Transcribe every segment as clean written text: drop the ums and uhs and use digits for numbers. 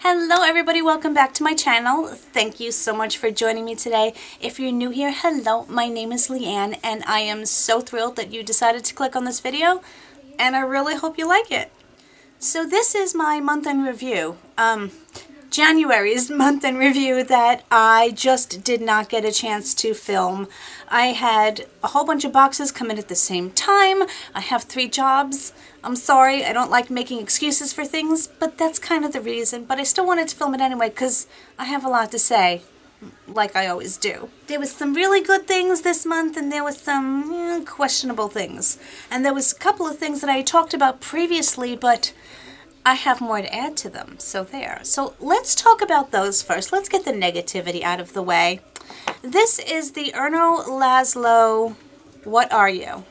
Hello everybody, welcome back to my channel. Thank you so much for joining me today. If you're new here, hello, my name is Leanne and I am so thrilled that you decided to click on this video and I really hope you like it. So this is my month in review. January's month in review that I just did not get a chance to film. I had a whole bunch of boxes come in at the same time. I have 3 jobs. I'm sorry, I don't like making excuses for things, but that's kind of the reason. But I still wanted to film it anyway because I have a lot to say, like I always do. There was some really good things this month and there was some questionable things. And there was a couple of things that I talked about previously, but I have more to add to them, so there. So let's talk about those first. Let's get the negativity out of the way. This is the Erno Laszlo, What Are You?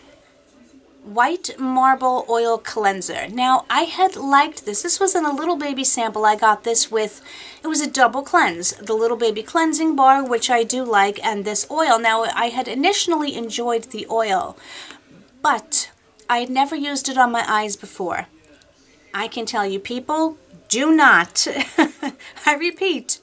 White Marble Oil Cleanser. Now, I had liked this. This was in a little baby sample. I got this with, it was a double cleanse. The little baby cleansing bar, which I do like, and this oil. Now, I had initially enjoyed the oil, but I had never used it on my eyes before. I can tell you people, do not, I repeat,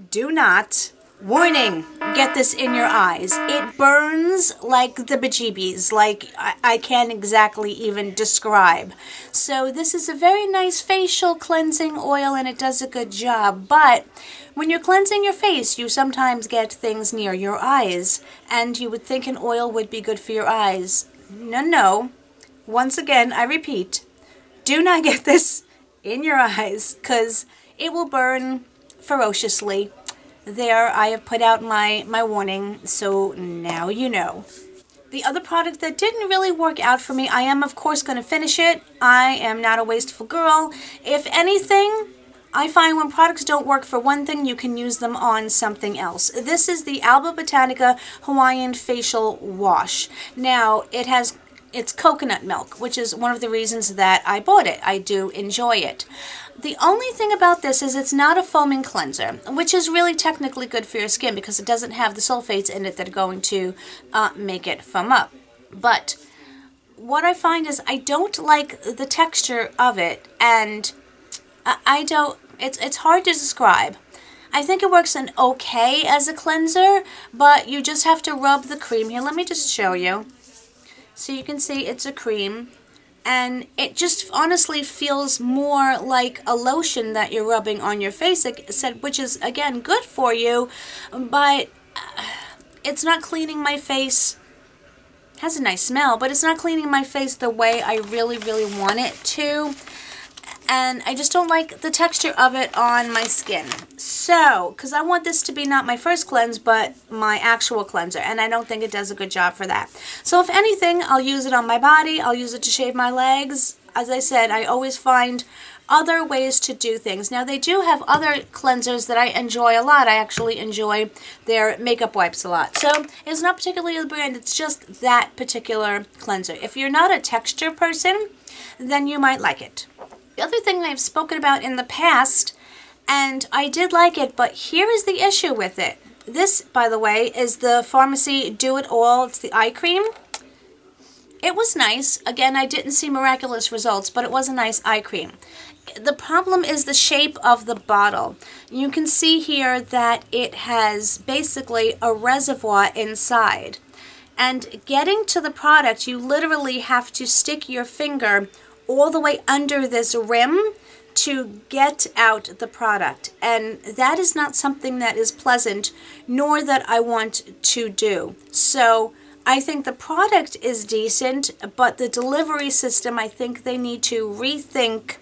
do not, warning, get this in your eyes. It burns like the bejeebies, like I can't exactly even describe. So this is a very nice facial cleansing oil and it does a good job, but when you're cleansing your face, you sometimes get things near your eyes, and you would think an oil would be good for your eyes. No, no. Once again, I repeat, do not get this in your eyes because it will burn ferociously. There, I have put out my warning, so now you know. The other product that didn't really work out for me, I am of course going to finish it. I am not a wasteful girl. If anything, I find when products don't work for one thing, you can use them on something else. This is the Alba Botanica Hawaiian Facial Wash. Now, it's coconut milk, which is one of the reasons that I bought it. I do enjoy it. The only thing about this is it's not a foaming cleanser, which is really technically good for your skin because it doesn't have the sulfates in it that are going to make it foam up. But what I find is I don't like the texture of it, and it's hard to describe. I think it works okay as a cleanser, but you just have to rub the cream here. Let me just show you. So you can see it's a cream, and it just honestly feels more like a lotion that you're rubbing on your face, which is, again, good for you, but it's not cleaning my face. It has a nice smell, but it's not cleaning my face the way I really, really want it to. And I just don't like the texture of it on my skin. So, because I want this to be not my first cleanse, but my actual cleanser, and I don't think it does a good job for that. So if anything, I'll use it on my body, I'll use it to shave my legs. As I said, I always find other ways to do things. Now, they do have other cleansers that I enjoy a lot. I actually enjoy their makeup wipes a lot. So, it's not particularly the brand, it's just that particular cleanser. If you're not a texture person, then you might like it. The other thing I've spoken about in the past, and I did like it, but here is the issue with it. This, by the way, is the Pharmacy Do It All. It's the eye cream. It was nice. Again, I didn't see miraculous results, but it was a nice eye cream. The problem is the shape of the bottle. You can see here that it has basically a reservoir inside. And getting to the product, you literally have to stick your finger all the way under this rim to get out the product, and that is not something that is pleasant, nor that I want to do. So I think the product is decent, but the delivery system, I think they need to rethink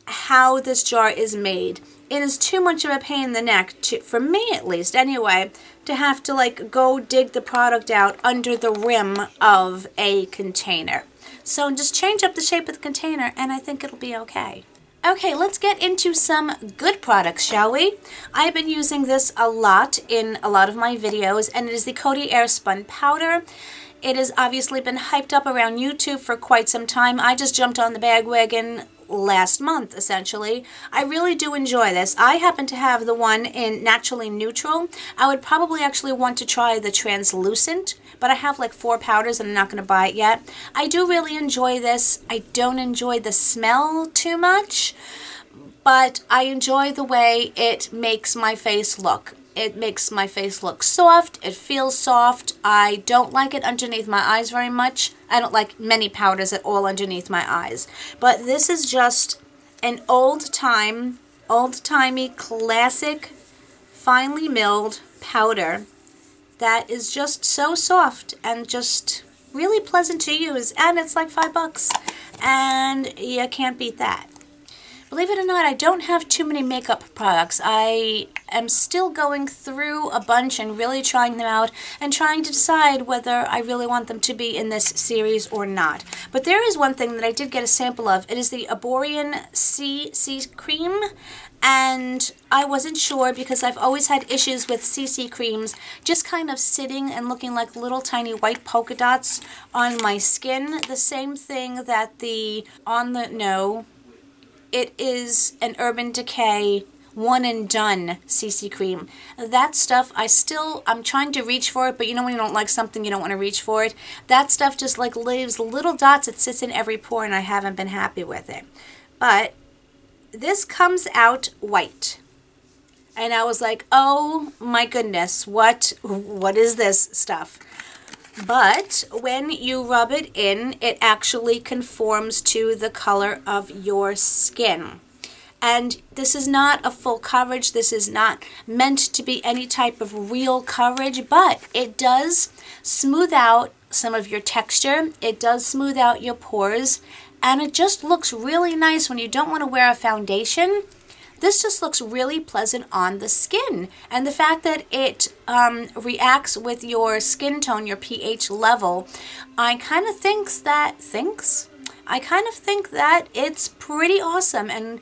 how this jar is made. It is too much of a pain in the neck, for me at least anyway, to have to like go dig the product out under the rim of a container. So just change up the shape of the container and I think it'll be okay. Okay, let's get into some good products, shall we? I've been using this a lot in a lot of my videos, and it is the Cody Airspun powder. It has obviously been hyped up around YouTube for quite some time. I just jumped on the bandwagon last month, essentially. I really do enjoy this. I happen to have the one in Naturally Neutral. I would probably actually want to try the translucent, but I have like 4 powders and I'm not going to buy it yet. I do really enjoy this. I don't enjoy the smell too much, but I enjoy the way it makes my face look. It makes my face look soft. It feels soft. I don't like it underneath my eyes very much. I don't like many powders at all underneath my eyes. But this is just an old-timey, classic, finely milled powder that is just so soft and just really pleasant to use. And it's like $5. And you can't beat that. Believe it or not, I don't have too many makeup products. I am still going through a bunch and really trying them out and trying to decide whether I really want them to be in this series or not. But there is one thing that I did get a sample of. It is the Arborean CC Cream. And I wasn't sure because I've always had issues with CC creams just kind of sitting and looking like little tiny white polka dots on my skin. The same thing that it is an Urban Decay one and done CC cream. That stuff, I'm trying to reach for it, but you know when you don't like something, you don't want to reach for it. That stuff just like leaves little dots. It sits in every pore and I haven't been happy with it. But this comes out white. And I was like, oh my goodness, what is this stuff? But when you rub it in, it actually conforms to the color of your skin. And this is not a full coverage. This is not meant to be any type of real coverage, but it does smooth out some of your texture. It does smooth out your pores. And it just looks really nice when you don't want to wear a foundation. This just looks really pleasant on the skin. And the fact that it reacts with your skin tone, your pH level, I kind of think that it's pretty awesome. And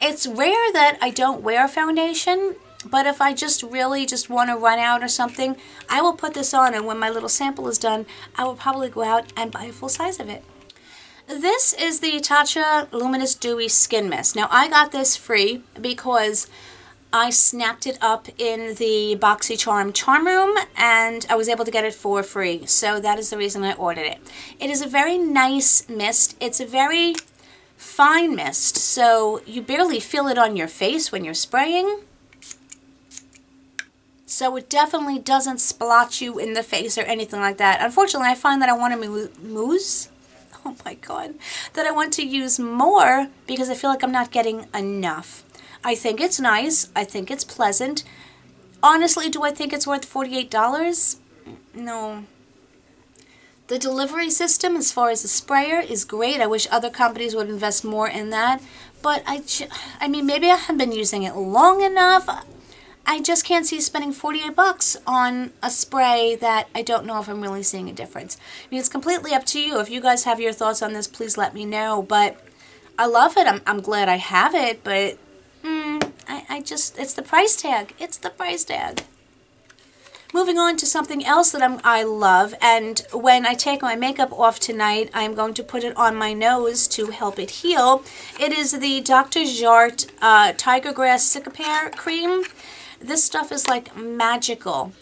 it's rare that I don't wear foundation, but if I just really just want to run out or something, I will put this on, and when my little sample is done, I will probably go out and buy a full size of it. This is the Tatcha Luminous Dewy Skin Mist. Now, I got this free because I snapped it up in the Boxycharm charm room, and I was able to get it for free. So that is the reason I ordered it. It is a very nice mist. It's a very fine mist, so you barely feel it on your face when you're spraying. So it definitely doesn't splotch you in the face or anything like that. Unfortunately, I find that I want to oh my god, that I want to use more because I feel like I'm not getting enough. I think it's nice. I think it's pleasant. Honestly, do I think it's worth $48? No. The delivery system as far as the sprayer is great. I wish other companies would invest more in that. But I mean, maybe I haven't been using it long enough. I just can't see spending $48 on a spray that I don't know if I'm really seeing a difference. I mean, it's completely up to you. If you guys have your thoughts on this, please let me know. But I love it. I'm glad I have it, but it's the price tag. It's the price tag. Moving on to something else that I love, and when I take my makeup off tonight, I'm going to put it on my nose to help it heal. It is the Dr. Jart Tiger Grass Cicapair Cream. This stuff is like magical.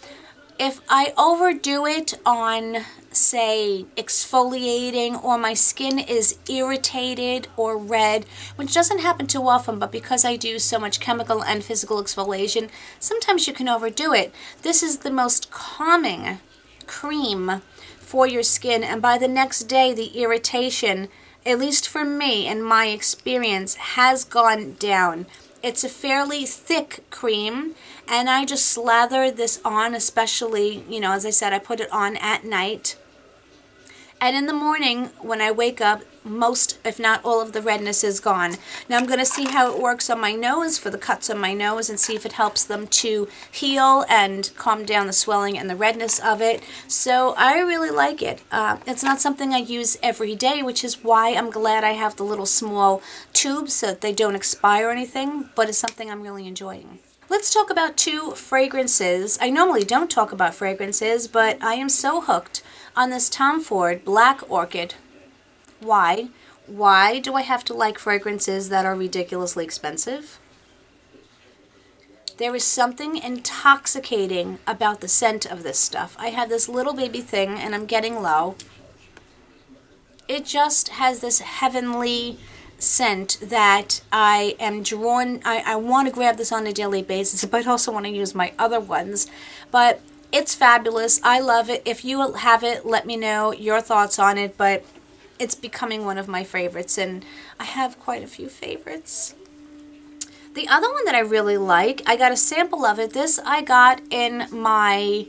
If I overdo it on, say, exfoliating, or my skin is irritated or red, which doesn't happen too often, but because I do so much chemical and physical exfoliation, sometimes you can overdo it. This is the most calming cream for your skin, and by the next day, the irritation, at least for me and my experience, has gone down. It's a fairly thick cream, and I just slather this on, especially, you know, as I said, I put it on at night. And in the morning, when I wake up, most, if not all of the redness is gone. Now I'm going to see how it works on my nose for the cuts on my nose and see if it helps them to heal and calm down the swelling and the redness of it. So I really like it. It's not something I use every day, which is why I'm glad I have the little small tubes so that they don't expire or anything, but it's something I'm really enjoying. Let's talk about two fragrances. I normally don't talk about fragrances, but I am so hooked on this Tom Ford Black Orchid. Why? Why do I have to like fragrances that are ridiculously expensive? There is something intoxicating about the scent of this stuff. I have this little baby thing and I'm getting low. It just has this heavenly scent that I am drawn, I want to grab this on a daily basis, but I also want to use my other ones. But it's fabulous. I love it. If you have it, let me know your thoughts on it, but it's becoming one of my favorites, and I have quite a few favorites. The other one that I really like, I got a sample of it. This I got in my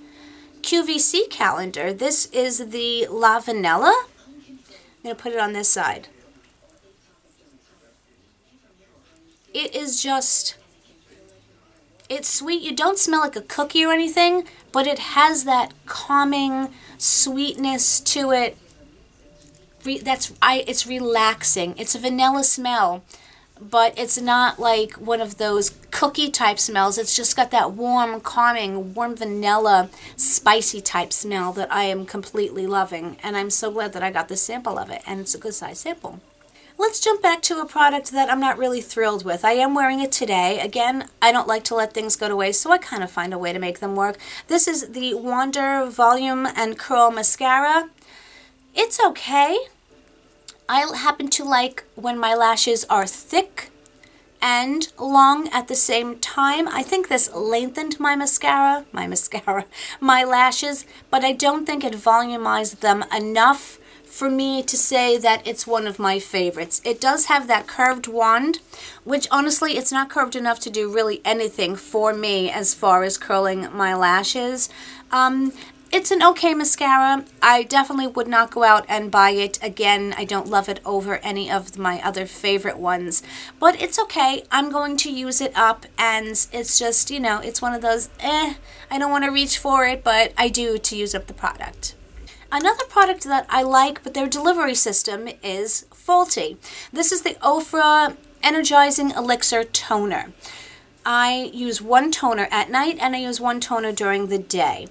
QVC calendar. This is the La Vanilla. I'm going to put it on this side. It is just, it's sweet. You don't smell like a cookie or anything, but it has that calming sweetness to it. It's relaxing. It's a vanilla smell, but it's not like one of those cookie type smells. It's just got that warm, calming, warm vanilla, spicy type smell that I am completely loving. And I'm so glad that I got the sample of it, and it's a good size sample. Let's jump back to a product that I'm not really thrilled with. I am wearing it today. Again, I don't like to let things go to waste, so I kind of find a way to make them work. This is the Wander Volume and Curl Mascara. It's okay. I happen to like when my lashes are thick and long at the same time. I think this lengthened my lashes, but I don't think it volumized them enough for me to say that it's one of my favorites. It does have that curved wand, which honestly, it's not curved enough to do really anything for me as far as curling my lashes. It's an okay mascara. I definitely would not go out and buy it again. I don't love it over any of my other favorite ones, but it's okay. I'm going to use it up, and it's just, you know, it's one of those, I don't want to reach for it, but I do to use up the product. Another product that I like, but their delivery system is faulty. This is the Ofra Energizing Elixir Toner. I use one toner at night, and I use one toner during the day.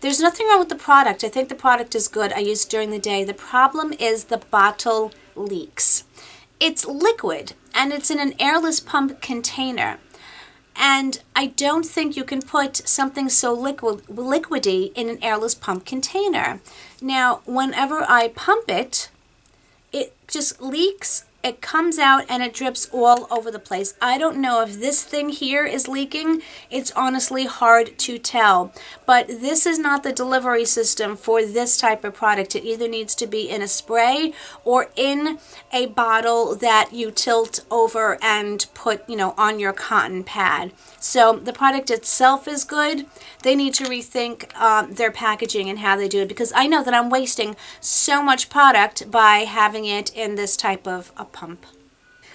There's nothing wrong with the product. I think the product is good. I use it during the day. The problem is the bottle leaks. It's liquid, and it's in an airless pump container. And I don't think you can put something so liquidy in an airless pump container. Now, whenever I pump it, it just leaks. It comes out and it drips all over the place. I don't know if this thing here is leaking. It's honestly hard to tell. But this is not the delivery system for this type of product. It either needs to be in a spray or in a bottle that you tilt over and put, you know, on your cotton pad. So the product itself is good. They need to rethink their packaging and how they do it, because I know that I'm wasting so much product by having it in this type of a pump.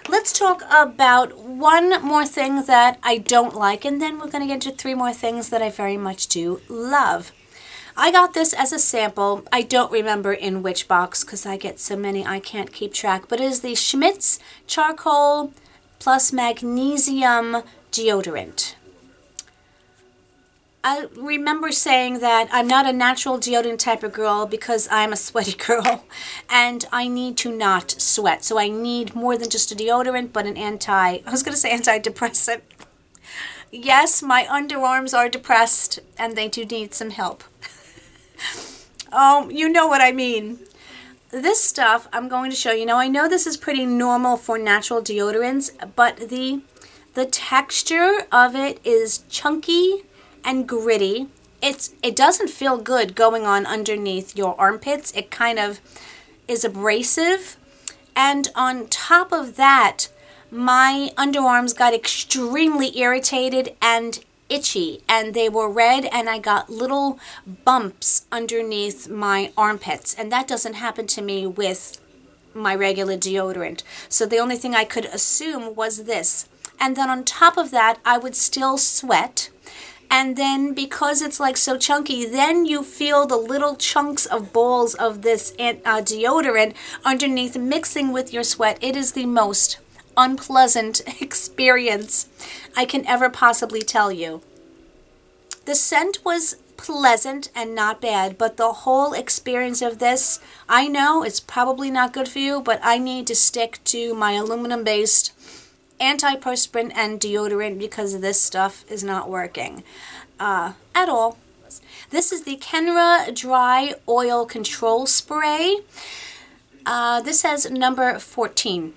Let's talk about one more thing that I don't like, and then we're going to get into 3 more things that I very much do love. I got this as a sample. I don't remember in which box because I get so many I can't keep track, but it is the Schmidt's Charcoal plus Magnesium Deodorant. I remember saying that I'm not a natural deodorant type of girl because I'm a sweaty girl and I need to not sweat. So I need more than just a deodorant, but an antidepressant. Yes, my underarms are depressed and they do need some help. You know what I mean. This stuff I'm going to show you. Now I know this is pretty normal for natural deodorants, but the texture of it is chunky and gritty. It doesn't feel good going on underneath your armpits. It kind of is abrasive. And on top of that, my underarms got extremely irritated and itchy, and they were red, and I got little bumps underneath my armpits, and that doesn't happen to me with my regular deodorant. So the only thing I could assume was this. And then on top of that, I would still sweat. And then because it's like so chunky, then you feel the little chunks of balls of this deodorant underneath mixing with your sweat. It is the most unpleasant experience I can ever possibly tell you. The scent was pleasant and not bad, but the whole experience of this, I know it's probably not good for you, but I need to stick to my aluminum-based antiperspirant and deodorant because this stuff is not working at all. This is the Kenra Dry Oil Control Spray. This has number 14.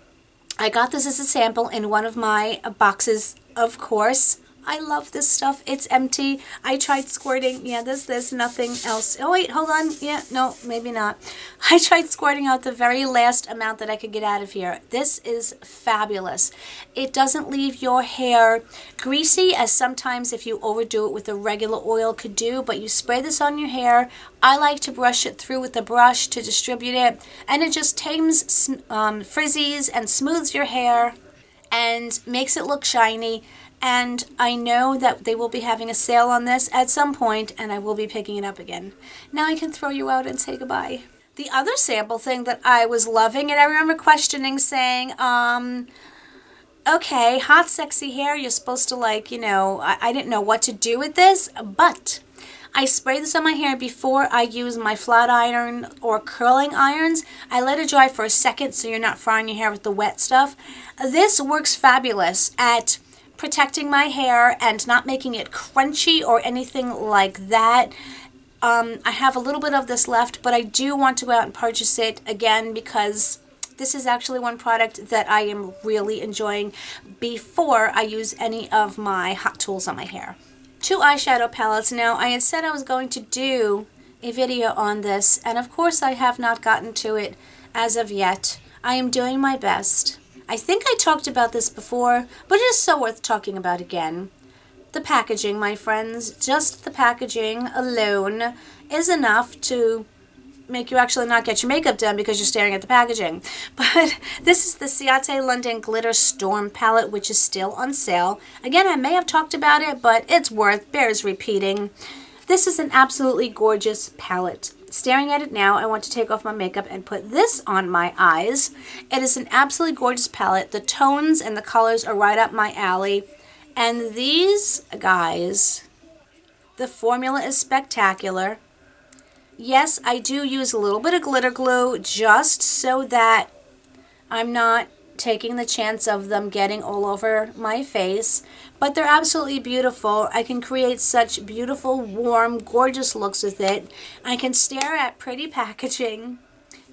I got this as a sample in one of my boxes, of course. I love this stuff. It's empty. I tried squirting. Yeah, there's nothing else. Oh, wait, hold on. Yeah, no, maybe not. I tried squirting out the very last amount that I could get out of here. This is fabulous. It doesn't leave your hair greasy, as sometimes if you overdo it with a regular oil could do, but you spray this on your hair. I like to brush it through with the brush to distribute it, and it just tames frizzies and smooths your hair and makes it look shiny. And I know that they will be having a sale on this at some point, and I will be picking it up again. Now I can throw you out and say goodbye. The other sample thing that I was loving, and I remember questioning, saying, okay, hot sexy hair, you're supposed to like, you know, I didn't know what to do with this, but I spray this on my hair before I use my flat iron or curling irons. I let it dry for a second so you're not frying your hair with the wet stuff. This works fabulous at protecting my hair and not making it crunchy or anything like that. I have a little bit of this left, but I do want to go out and purchase it again because this is actually one product that I am really enjoying before I use any of my hot tools on my hair. 2 eyeshadow palettes. Now, I had said I was going to do a video on this, and of course I have not gotten to it as of yet. I am doing my best. I think I talked about this before, but it is so worth talking about again. The packaging, my friends, just the packaging alone is enough to make you actually not get your makeup done because you're staring at the packaging. But this is the Ciate London Glitter Storm palette, which is still on sale. Again, I may have talked about it, but it's bears repeating. This is an absolutely gorgeous palette. Staring at it now, I want to take off my makeup and put this on my eyes. It is an absolutely gorgeous palette. The tones and the colors are right up my alley. And these guys, the formula is spectacular. Yes, I do use a little bit of glitter glue just so that I'm not taking the chance of them getting all over my face, but they're absolutely beautiful. I can create such beautiful, warm, gorgeous looks with it. I can stare at pretty packaging.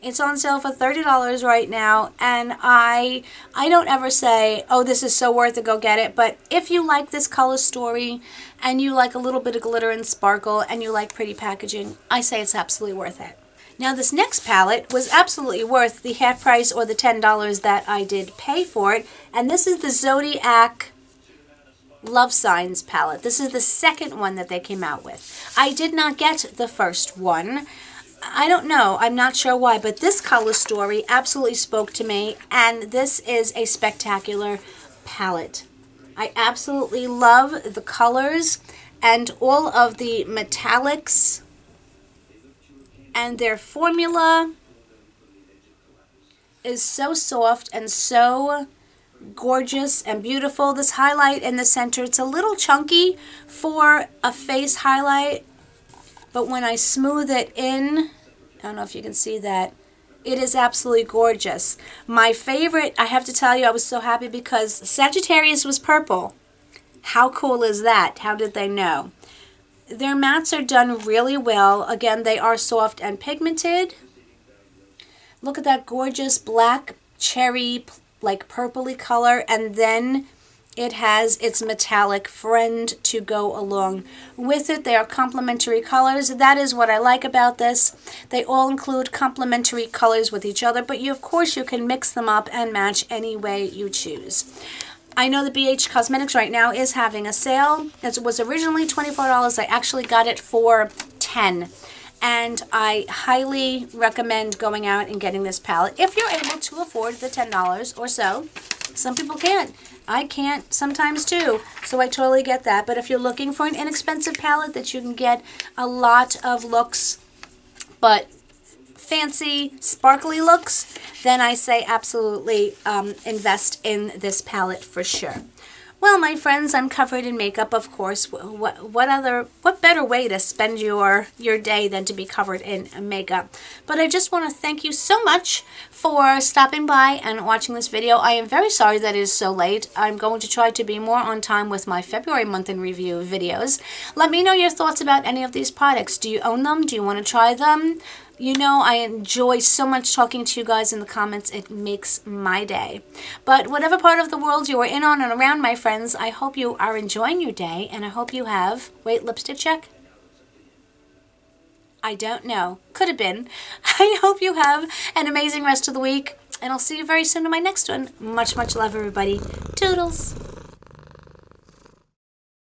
It's on sale for $30 right now, and I don't ever say, oh, this is so worth it, go get it. But if you like this color story and you like a little bit of glitter and sparkle and you like pretty packaging, I say it's absolutely worth it. Now, this next palette was absolutely worth the half price or the $10 that I did pay for it, and this is the Zodiac Love Signs palette. This is the second one that they came out with. I did not get the first one. I don't know, I'm not sure why, but this color story absolutely spoke to me, and this is a spectacular palette. I absolutely love the colors and all of the metallics and their formula is so soft and so gorgeous and beautiful. This highlight in the center, it's a little chunky for a face highlight, but when I smooth it in, I don't know if you can see that, it is absolutely gorgeous. My favorite, I have to tell you, I was so happy because Sagittarius was purple. How cool is that? How did they know? Their mattes are done really well. Again, they are soft and pigmented. Look at that gorgeous black cherry, like purpley color, and then it has its metallic friend to go along with it. They are complementary colors. That is what I like about this. They all include complementary colors with each other, but of course you can mix them up and match any way you choose. I know the BH Cosmetics right now is having a sale. It was originally $24. I actually got it for $10. And I highly recommend going out and getting this palette if you're able to afford the $10 or so. Some people can't. I can't sometimes too, so I totally get that. But if you're looking for an inexpensive palette that you can get a lot of looks, but fancy, sparkly looks, then I say absolutely invest in this palette for sure. Well, my friends, I'm covered in makeup, of course. What better way to spend your day than to be covered in makeup? But I just want to thank you so much for stopping by and watching this video. I am very sorry that it is so late. I'm going to try to be more on time with my February month in review videos. Let me know your thoughts about any of these products. Do you own them? Do you want to try them? You know I enjoy so much talking to you guys in the comments. It makes my day. But whatever part of the world you are in on and around, my friends, I hope you are enjoying your day, and I hope you have... Wait, lipstick check? I don't know. Could have been. I hope you have an amazing rest of the week, and I'll see you very soon in my next one. Much, much love, everybody. Toodles!